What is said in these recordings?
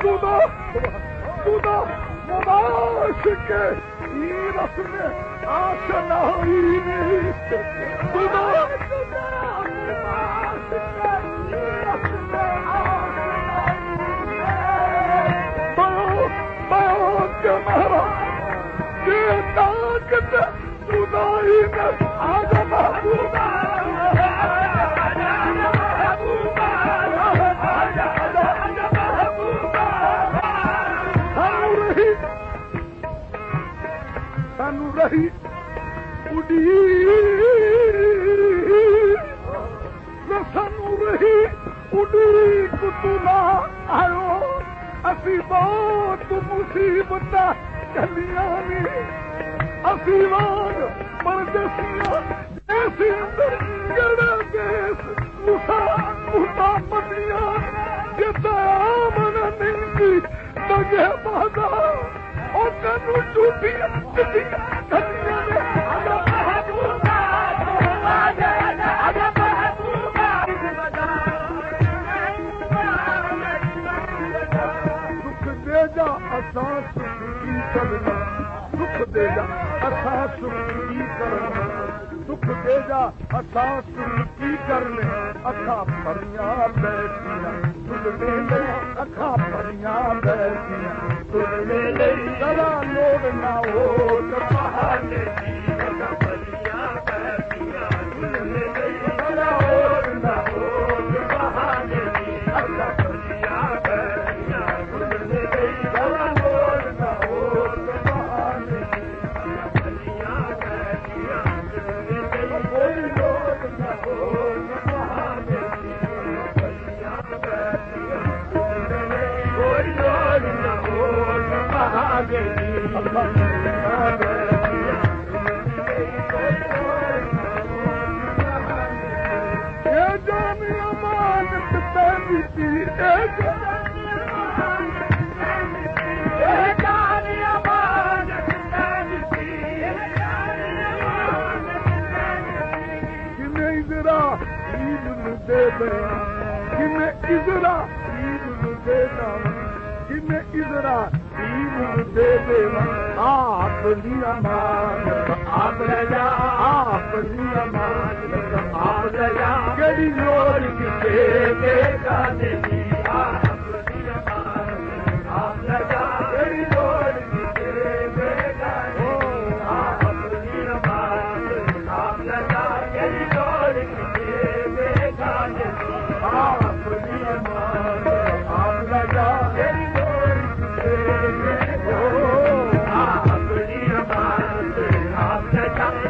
Tuda Mubashike İrasını aşinayini Tuda Mubashike İrasını aşinayini Bayo Kemara Gıdakıda Tuda yine Adama Tuda Sanu rahi udi sanu rahi udi kutuna ayo asi bahut musibata kaliyani asi wag pardesiya aisi andar gada des musa madiya jeta mana ninki dage bada o kanu chuti chuti दुख देगा असां सुखी करना दुख देगा असां सुखी करने अखा परियां बैठियां तुझे अखा परियां बैठियां तुझे सदा लोड़ ना हो बहाने अखा परियां बैठियां तुझे सदा लोड़ ना हो बहाने अखा परियां बैठियां तुझे सदा लोड़ ना हो बहाने परियां बैठियां कोई लोड़ ना हो बहाने परियां बैठियां कोई लोड़ ना हो बहाने गड़ी लोड़ किसे देगा नहीं गड़ी लोड़ किसे देगा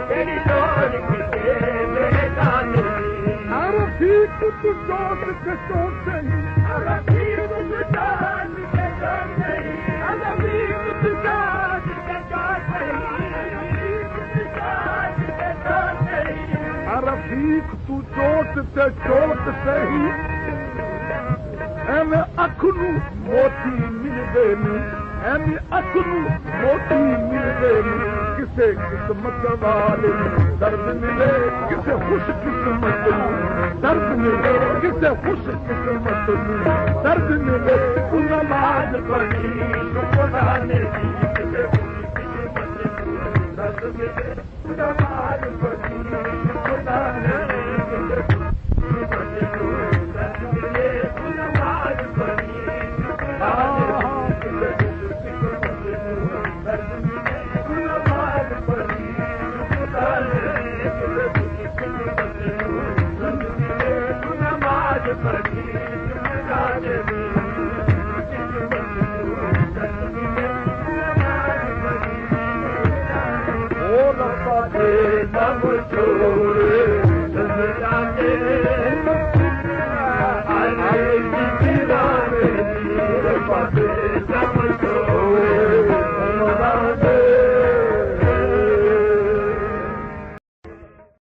गड़ी लोड़ किसे देगा तू चोट के चोट नहीं रफीक तू चोट ते चोट सही एवं अख नू मोती मिलदे नी एवं अख नू मोती मिलदे नी किसे किस्मत वाले दर्द मिले किसे खुश किस्मत दर्द मिले किसे खुश किस्मत दर्द मिले तू नमाज पढ़ी शुक्राने की किसे खुश किस्मत दर्द मिले तू नमाज पढ़ी शुक्राने दर्द मिले तू नमाज पढ़ी Oh,